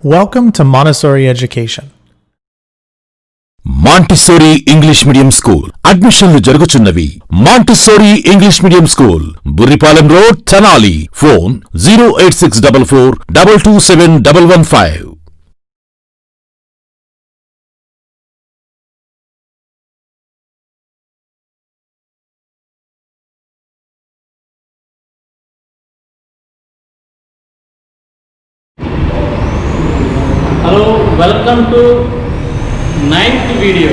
Welcome to Montessori Education. Montessori English medium school అడ్మిషన్లు జరుగుచున్నవి. Montessori English medium school, Burripalem road, Tenali. Phone 08644227115. Hello, welcome to 9th video.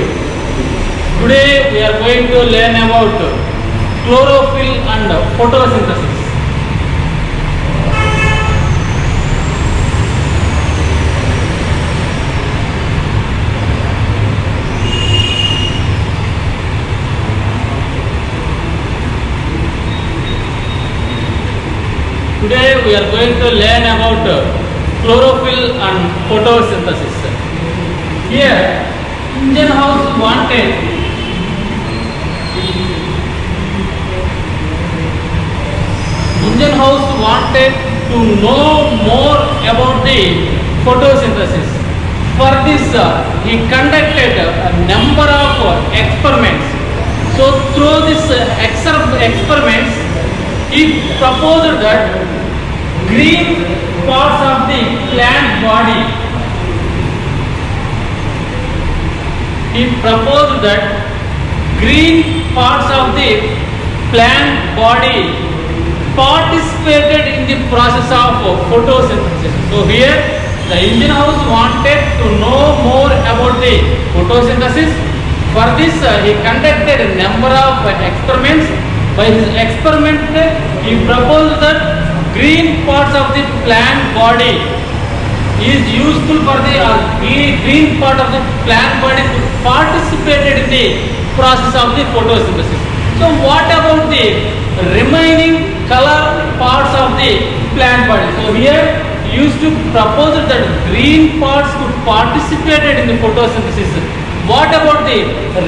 Today we are going to learn about chlorophyll and photosynthesis. Today we are going to learn about chlorophyll and photosynthesis. Here, Indian House wanted to know more about the photosynthesis. For this, he conducted a number of experiments. So, through these experiments, he proposed that green parts of the plant body. He proposed that green parts of the plant body participated in the process of photosynthesis. So here the Indian House wanted to know more about the photosynthesis. For this he conducted a number of experiments. By his experiment he proposed that green parts of the plant body is useful for the green part of the plant body participated in the process of the photosynthesis. So what about the remaining color parts of the plant body? So here he used to propose that green parts could participate in the photosynthesis. What about the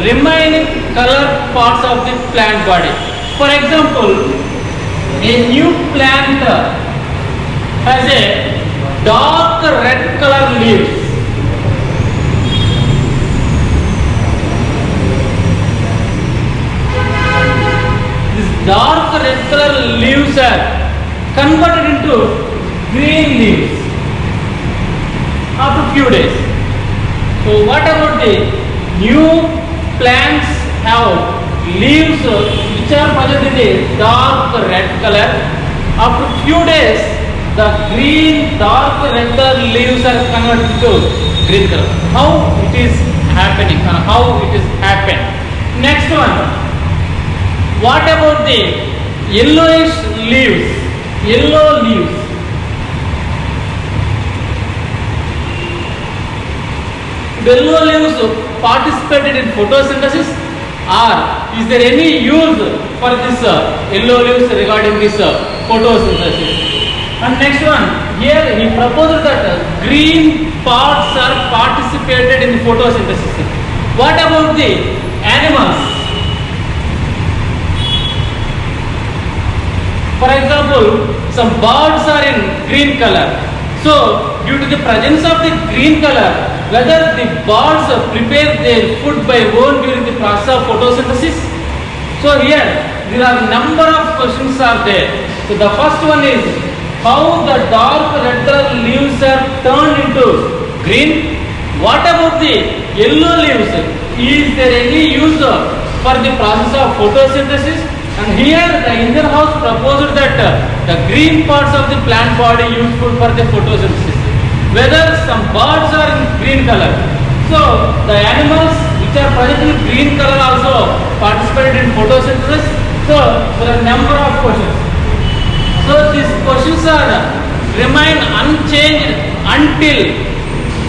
remaining color parts of the plant body? For example, a new plant has a dark red color leaves. These dark red color leaves are converted into green leaves after few days. So what about the new plants have leaves which are present in the dark red color? After few days the green dark red color leaves are converted to green color. How it is happening and how it is happened? Next one, what about the yellowish leaves? Yellow leaves. Yellow leaves participated in photosynthesis, or is there any use for this yellow leaves regarding this photosynthesis? And next one, here he proposed that green parts are participated in photosynthesis. What about the animals? For example, some birds are in green color. So, due to the presence of the green color, whether the birds prepare their food by own during the process of photosynthesis? So here, there are number of questions are there. So the first one is, how the dark red color leaves are turned into green? What about the yellow leaves? Is there any use for the process of photosynthesis? And here the Indian House proposed that the green parts of the plant body useful for the photosynthesis. Whether some birds are in green color. So the animals which are present in green color also participated in photosynthesis. So there are number of questions. So these questions are remain unchanged until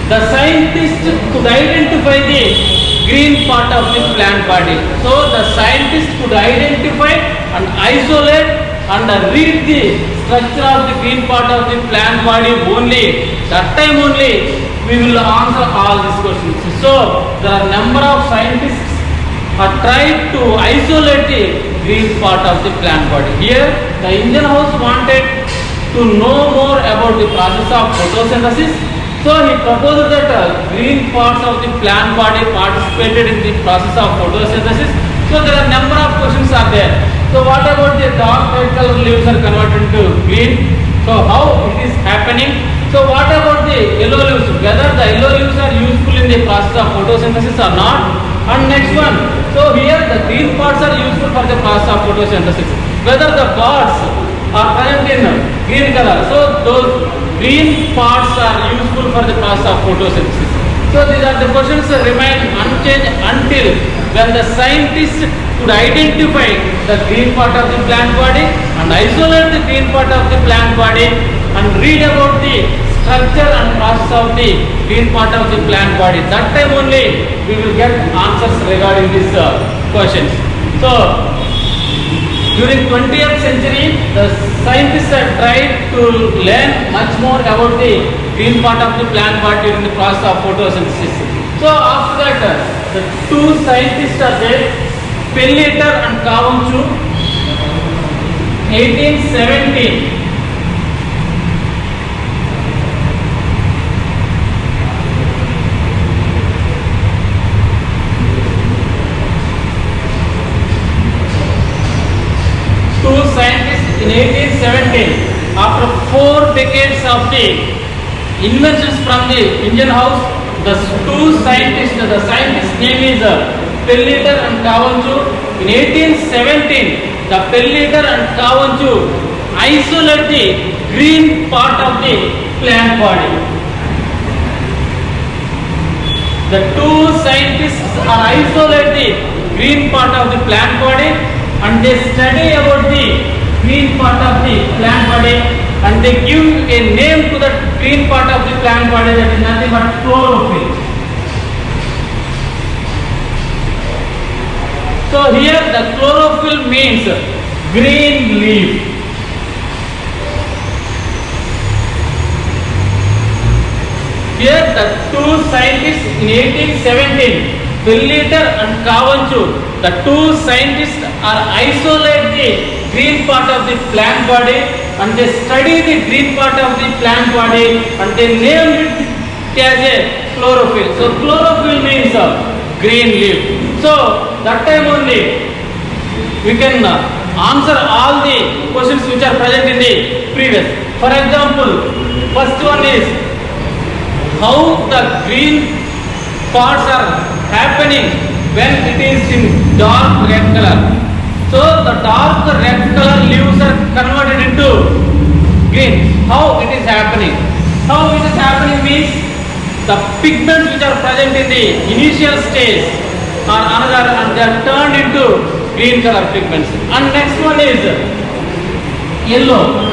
the scientists could identify the green part of the plant body. So the scientists could identify and isolate and read the structure of the green part of the plant body only. That time only we will answer all these questions. So there are number of scientists are tried to isolate the green part of the plant body. Here the Indian House wanted to know more about the process of photosynthesis. So So he proposed that green parts of the plant body participated in the process of photosynthesis. So there are number of questions are there. So what about the dark red color leaves are converted to green? So how it is happening? So what about the yellow leaves? Whether the yellow leaves are useful in the process of photosynthesis or not? And next one. So here the green parts are useful for the process of photosynthesis. Whether the parts are present in green color. So those green parts are useful for the process of photosynthesis. So these are the questions remain unchanged until when the scientists could identify the green part of the plant body and isolate the green part of the plant body and read about the structure and process of the green part of the plant body. That time only we will get answers regarding these questions. So during 20th century, the scientists have tried to learn much more about the green part of the plant body during the process of photosynthesis. So after that, the two scientists are there, Pelleter and Kavanchu, 1817. Two scientists in 1817, after 4 decades of the inventions from the engine house, the two scientists, the scientist name is Pelleter and Kavanchu. In 1817, the Pelleter and Kavanchu isolate the green part of the plant body. The two scientists are isolate the green part of the plant body and they study about the green part of the plant body and they give a name to that green part of the plant body, that is nothing but chlorophyll. So here the chlorophyll means green leaf. Here the two scientists in 1817, Pelleter and Kavanchu, the two scientists are isolate the green part of the plant body and they study the green part of the plant body and they name it as a chlorophyll. So chlorophyll means green leaf. So that time only we can answer all the questions which are present in the previous. For example, first one is how the green parts are happening when it is in dark red color. So the dark red color leaves are converted into green. How it is happening? How it is happening means the pigments which are present in the initial stage are another and they are turned into green color pigments. And next one is yellow.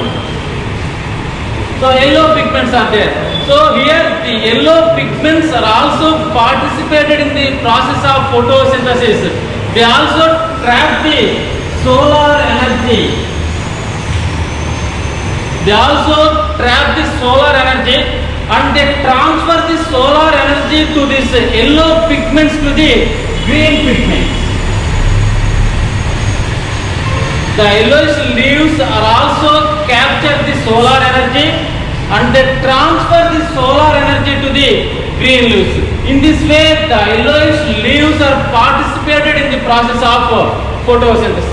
So yellow pigments are there. So here the yellow pigments are also participated in the process of photosynthesis. They also trap the solar energy. They also trap the solar energy and they transfer the solar energy to these yellow pigments to the green pigments. The yellowish leaves are also capture the solar energy and they transfer the solar energy to the green leaves. In this way, the yellowish leaves are participated in the process of photosynthesis.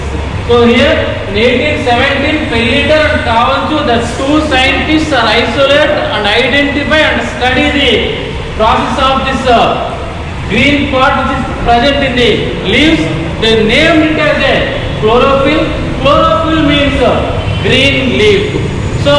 So here, in 1817, Pelleter and Kavanchu, the two scientists are isolate and identify and study the process of this green part which is present in the leaves. They named it as a chlorophyll. Chlorophyll means green leaf. So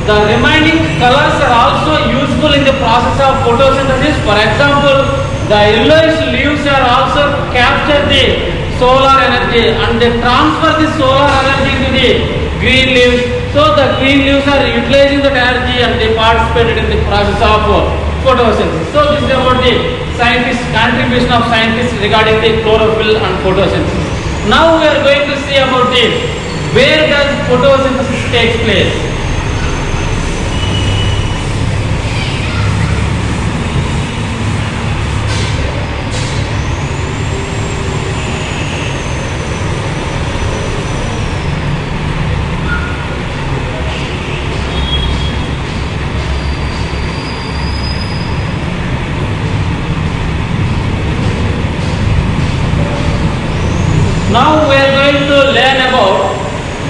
the remaining colors are also useful in the process of photosynthesis. For example, the yellowish leaves are also capture the solar energy and they transfer the solar energy to the green leaves. So the green leaves are utilizing that energy and they participated in the process of photosynthesis. So this is about the contribution of scientists regarding the chlorophyll and photosynthesis. Now we are going to see about the where does photosynthesis takes place.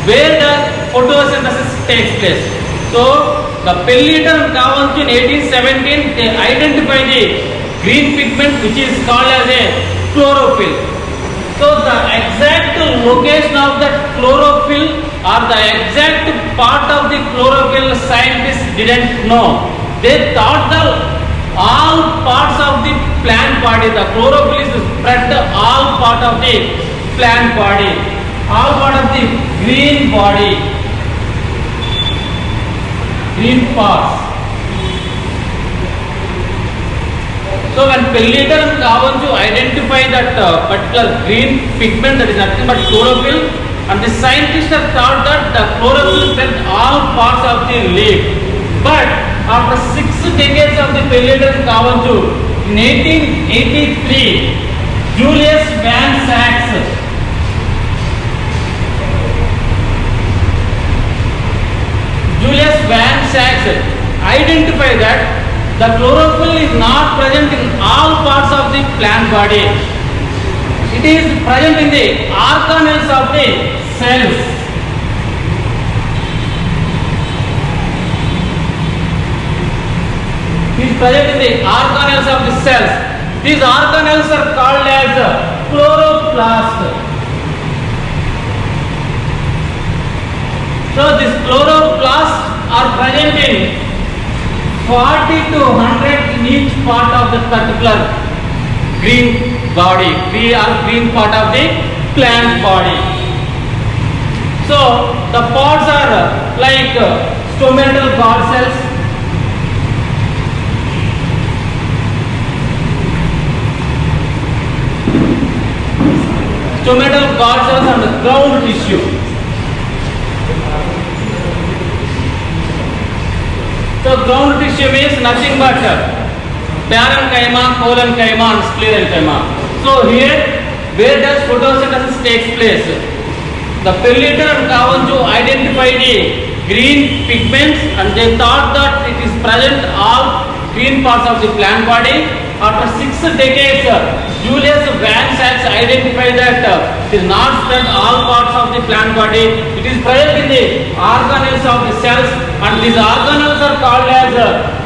where does photosynthesis takes place? So the Pelleter and Kavanagh in 1817 they identify the green pigment which is called as a chlorophyll. So the exact location of that chlorophyll or the exact part of the chlorophyll scientists didn't know. They thought the all parts of the plant body, the chlorophyll is spread all part of the plant body, all part of the green body, green parts. So when Pelleter and Kavanagh identify that particular green pigment, that is nothing but chlorophyll, and the scientists have thought that the chlorophyll spread all parts of the leaf. But after 6 decades of the Pelleter and Kavanagh, in 1883, Julius Van Sachs identified that the chlorophyll is not present in all parts of the plant body. It is present in the organelles of the cells. It is present in the organelles of the cells. These organelles are called as chloroplast. So these chloroplasts are present in 40 to 100 in each part of the particular green body, green part of the plant body. So the pods are like stomatal guard cells. Stomatal guard cells and ground tissue. So ground tissue means nothing but parenchyma, collenchyma and sclerenchyma. So here, where does photosynthesis takes place? The Pelleter and Kavanagh identified the green pigments and they thought that it is present all green parts of the plant body. After 6 decades, Julius Van Sachs identified that it is not spread all parts of the plant body. It is present in the organelles of the cells, and these organelles are called as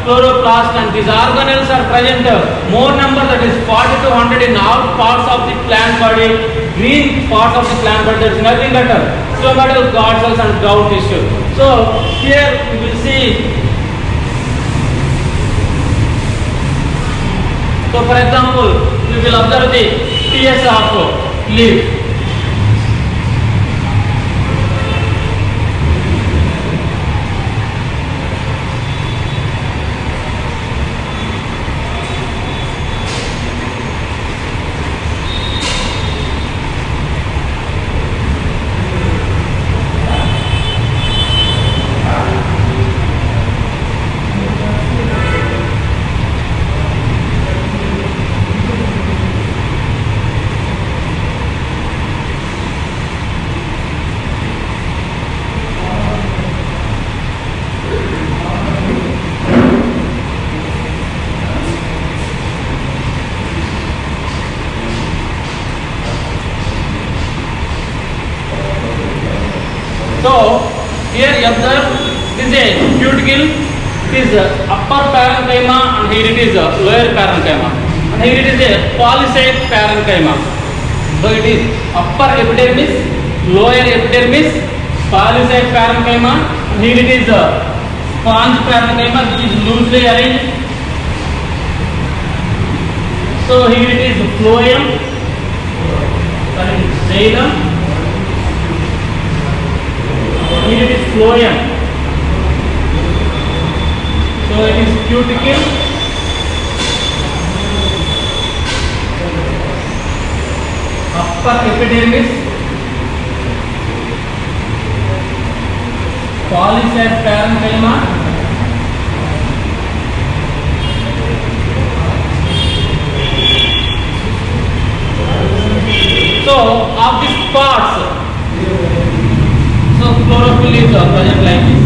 chloroplast, and these organelles are present more number, that is 40 to 100 in all parts of the plant body, green part of the plant body. There is nothing but stomatal guard cells and ground tissue. So here we will see. So for example, we will observe the TS of leaf. So here you observe this is a cuticle, it is upper parenchyma and here it is lower parenchyma, and here it is a polycyte parenchyma. So it is upper epidermis, lower epidermis, polycyte parenchyma, and here it is sponge parenchyma which is loosely arranged. So here it is phloem, xylem. Here it is phloem. So it is cuticle, upper epidermis, polycyte parenchyma, so of these parts, so chlorophyll is present like this.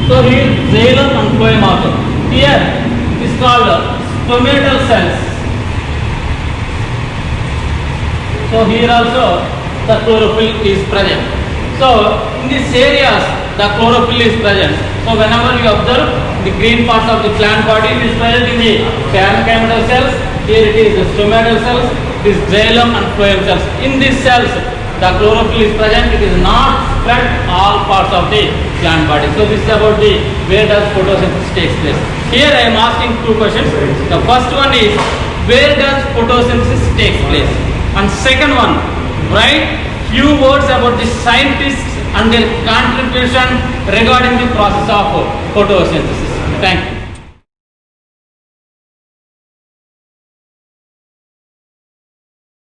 So here xylem and phloem also. Here is called stomatal cells. So here also the chlorophyll is present. So in these areas the chlorophyll is present. So whenever you observe the green parts of the plant body, it is present in the parenchymal cells. Here it is the stomatal cells, it is xylem and phloem cells. In these cells the chlorophyll is present. It is not spread all parts of the plant body. So this is about the where does photosynthesis takes place. Here I am asking two questions. The first one is where does photosynthesis takes place, and second one, write few words about the scientists and their contribution regarding the process of photosynthesis. Thank you.